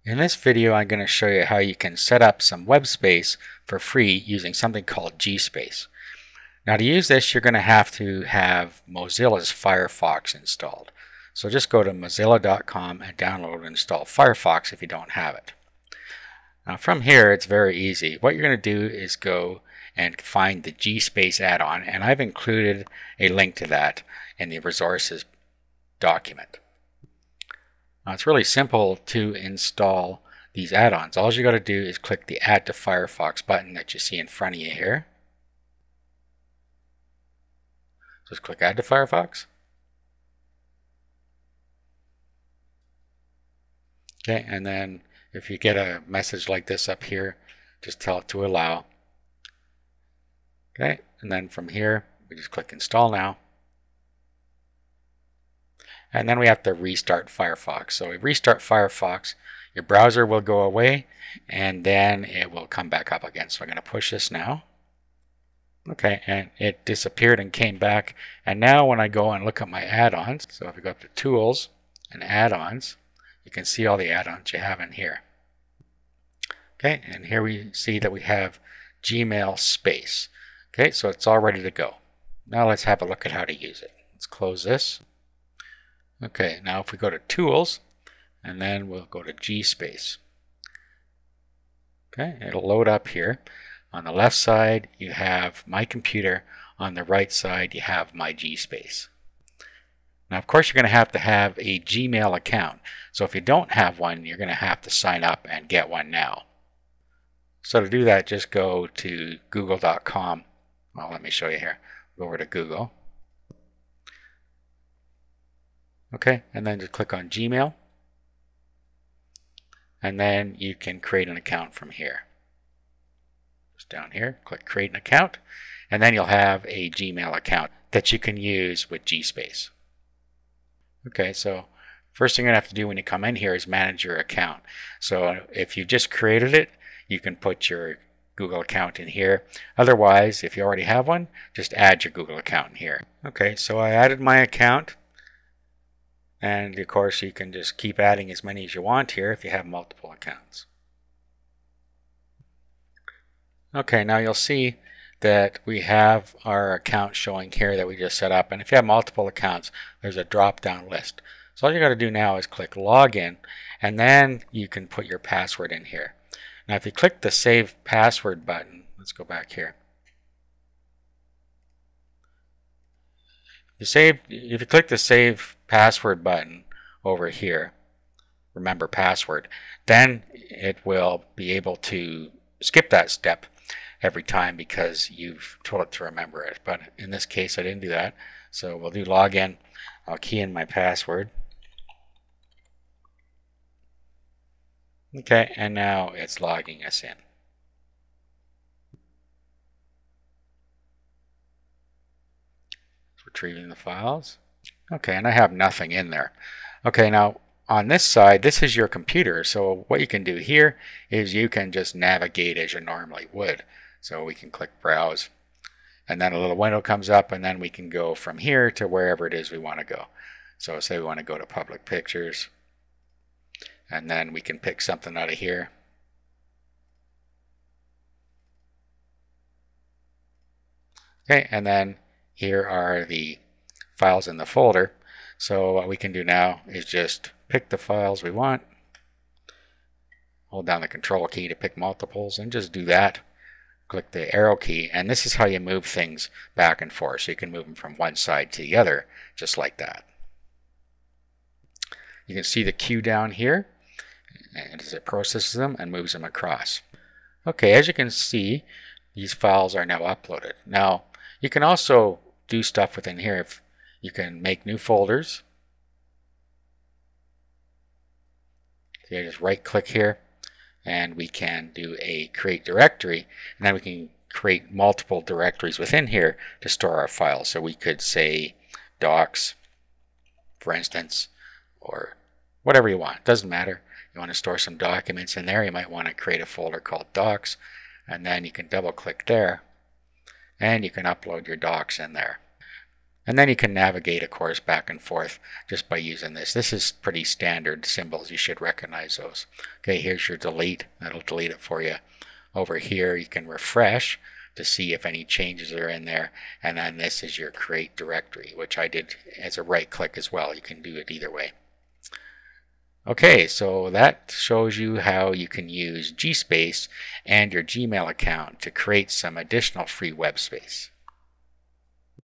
In this video, I'm going to show you how you can set up some web space for free using something called Gspace. Now to use this, you're going to have Mozilla's Firefox installed. So just go to mozilla.com and download and install Firefox if you don't have it. Now from here, it's very easy. What you're going to do is go and find the Gspace add-on, and I've included a link to that in the resources document. Now it's really simple to install these add-ons. All you got to do is click the Add to Firefox button that you see in front of you here. Just click Add to Firefox. Okay, and then if you get a message like this up here, just tell it to allow. Okay, and then from here, we just click Install Now. And then we have to restart Firefox. So we restart Firefox, your browser will go away, and then it will come back up again. So I'm going to push this now. Okay, and it disappeared and came back. And now when I go and look at my add-ons, so if we go up to Tools and Add-ons, you can see all the add-ons you have in here. Okay, and here we see that we have Gmail Space. Okay, so it's all ready to go. Now let's have a look at how to use it. Let's close this. Okay, now if we go to Tools, and then we'll go to Gspace. Okay, it'll load up here. On the left side, you have My Computer. On the right side, you have My Gspace. Now, of course, you're going to have a Gmail account. So if you don't have one, you're going to have to sign up and get one now. So to do that, just go to google.com. Well, let me show you here. Go over to Google. Okay, and then just click on Gmail. And then you can create an account from here. Just down here, click Create an Account. And then you'll have a Gmail account that you can use with Gspace. Okay, so first thing you're going to have to do when you come in here is manage your account. So if you just created it, you can put your Google account in here. Otherwise, if you already have one, just add your Google account in here. Okay, so I added my account. And of course, you can just keep adding as many as you want here if you have multiple accounts. Okay, now you'll see that we have our account showing here that we just set up. And if you have multiple accounts, there's a drop-down list. So all you got to do now is click Login, and then you can put your password in here. Now if you click the Save Password button, let's go back here. If you click the Save Password button over here, remember password, then it will be able to skip that step every time because you've told it to remember it. But in this case, I didn't do that. So we'll do login. I'll key in my password. Okay, and now it's logging us in. Retrieving the files. Okay, and I have nothing in there. Okay, now on this side, this is your computer. So what you can do here is you can just navigate as you normally would. So we can click Browse, and then a little window comes up, and then we can go from here to wherever it is we want to go. So say we want to go to Public Pictures, and then we can pick something out of here. Okay, and then here are the files in the folder. So what we can do now is just pick the files we want, hold down the Control key to pick multiples, and just do that. Click the arrow key, and this is how you move things back and forth. So you can move them from one side to the other, just like that. You can see the queue down here, and as it processes them and moves them across. Okay, as you can see, these files are now uploaded. Now, you can also do stuff within here. If you can make new folders. So you just right click here, and we can do a create directory, and then we can create multiple directories within here to store our files. So we could say docs, for instance, or whatever you want. It doesn't matter. You want to store some documents in there, you might want to create a folder called docs, and then you can double click there, and you can upload your docs in there. And then you can navigate, of course, back and forth just by using this. This is pretty standard symbols. You should recognize those. Okay, here's your delete. That'll delete it for you. Over here, you can refresh to see if any changes are in there. And then this is your create directory, which I did as a right click as well. You can do it either way. Okay, so that shows you how you can use Gspace and your Gmail account to create some additional free web space.